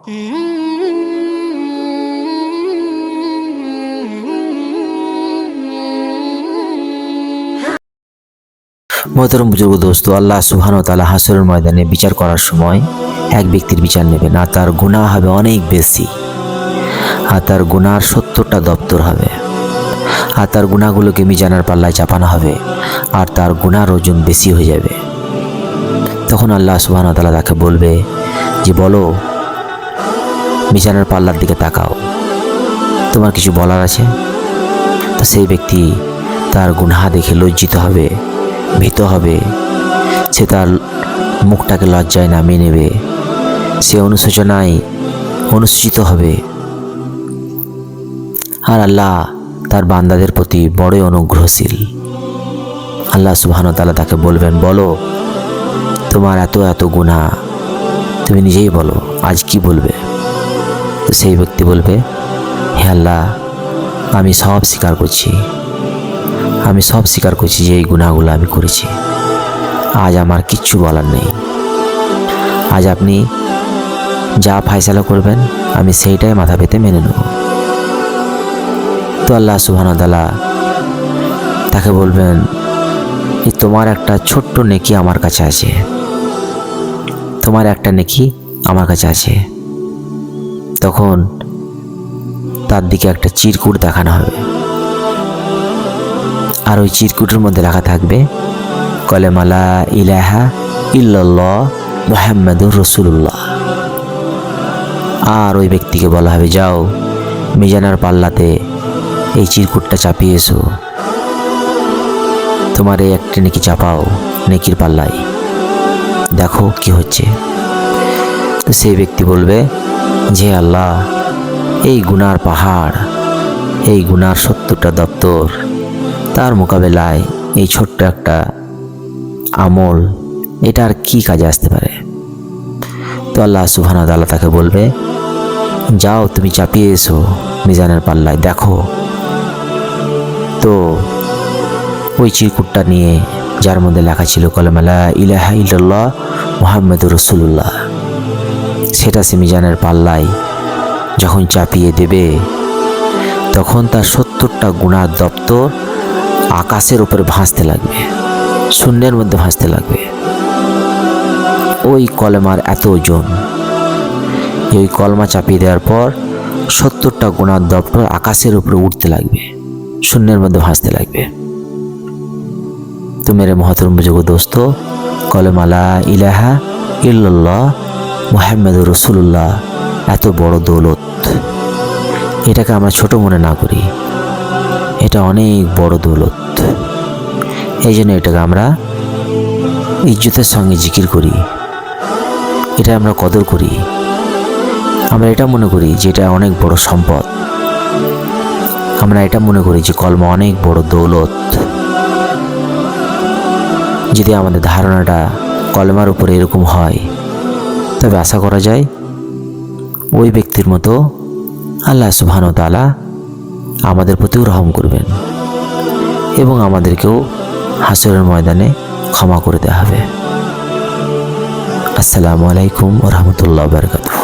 মোহতরম বুজুর্গ দোস্ত, আল্লাহ সুবহানাহু ওয়া তাআলা হাসরের ময়দানে বিচার করার সময় এক ব্যক্তির বিচার নেবেন, আর তার গুনাহ হবে অনেক বেশি, আর তার গুনার 70টা দপ্তর হবে, আর তার গুনাহগুলোকে মিজানের পাল্লায় চাপানো হবে, আর তার গুনার ওজন বেশি হয়ে যাবে। তখন আল্লাহ সুবহানাহু ওয়া তাআলা তাকে বলবে যে, বলো, মিজানের পাল্লার দিকে তাকাও, তোমার কিছু বলার আছে? তো সেই ব্যক্তি তার গুনাহ দেখে লজ্জিত হবে, ভীত হবে, সে তার মুখটাকে লজ্জায় নামিয়ে নেবে, সে অনুশোচনায় অনুসূচিত হবে। আর আল্লাহ তার বান্দাদের প্রতি বড়ই অনুগ্রহশীল। আল্লাহ সুবহানাহু ওয়া তাআলা তাকে বলবেন, বলো, তোমার এত এত গুনাহ, তুমি নিজেই বলো, আজ কি বলবে? তো সেই ব্যক্তি বলবে, হে আল্লাহ, আমি সব স্বীকার করছি যে এই গুনাহগুলো আমি করেছি। আজ আমার কিচ্ছু বলার নেই। আজ আপনি যা ফয়সালা করবেন আমি সেইটাই মাথা পেতে মেনে নেব। তো আল্লাহ সুবহানাহু ওয়া তাআলা তাকে বলবেন যে, তোমার একটা ছোট্ট নেকি আমার কাছে আছে, তোমার একটা নেকি আমার কাছে আছে। তখন তার দিকে একটা চিরকুট দেখানো হবে, আর ওই চিরকুটের মধ্যে লেখা থাকবে, কলেমা লা ইলাহা ইল্লাল্লাহ মুহাম্মাদুর রাসূলুল্লাহ। আর ওই ব্যক্তিকে বলা হবে, যাও মিজানের পাল্লাতে এই চিরকুটটা চাপিয়ে এসো, তোমার এই একটা নেকি চাপাও নেকির পাল্লায়, দেখো কি হচ্ছে। তো সেই ব্যক্তি বলবে যে, আল্লাহ, এই গুনার পাহাড়, এই গুনার 70টা দপ্তর, তার মোকাবেলায় এই ছোট্ট একটা আমল, এটা আর কি কাজে আসতে পারে? তো আল্লাহ সুবহানাহু ওয়া তাআলা তাকে বলবে, যাও তুমি চাপিয়ে এসো মিজানের পাল্লায়, দেখো। তো ওই চিরকুটটা নিয়ে, যার মধ্যে লেখা ছিল কলেমা লা ইলাহা ইল্লাল্লাহ মুহাম্মাদুর রাসূলুল্লাহ, সেটা সে মিজানের পাল্লায় যখন চাপিয়ে দেবে, তখন তার 70টা গুনার দপ্তর আকাশের উপরে ভাসতে লাগবে, শূন্যের মধ্যে ভাসতে লাগবে। ওই কলেমার এত ওজন, ওই কলমা চাপিয়ে দেওয়ার পর 70টা গুনার দপ্তর আকাশের উপরে উঠতে লাগবে, শূন্যের মধ্যে ভাসতে লাগবে। তো মেরে মহতরম বুজুর্গ দোস্ত, কলেমা লা ইলাহা ইল্লাল্লাহ মুহাম্মাদুর রাসূলুল্লাহ এত বড় দৌলত, এটাকে আমরা ছোট মনে না করি, এটা অনেক বড় দৌলত। এই জন্য এটাকে আমরা ইজ্জতের সঙ্গে জিকির করি, এটা আমরা কদর করি, আমরা এটা মনে করি যে এটা অনেক বড় সম্পদ, আমরা এটা মনে করি যে কলমা অনেক বড় দৌলত। যদি আমাদের ধারণাটা কলমার উপরে এরকম হয়, তবে আশা করা যায় ওই ব্যক্তির মতো আল্লাহ সুবহানাহু ওয়া তাআলা আমাদের প্রতিও রহম করবেন, এবং আমাদেরকেও হাসরের ময়দানে ক্ষমা করে দেওয়া হবে। আসসালামু আলাইকুম ওয়া রাহমাতুল্লাহি ওয়া বারাকাতুহু।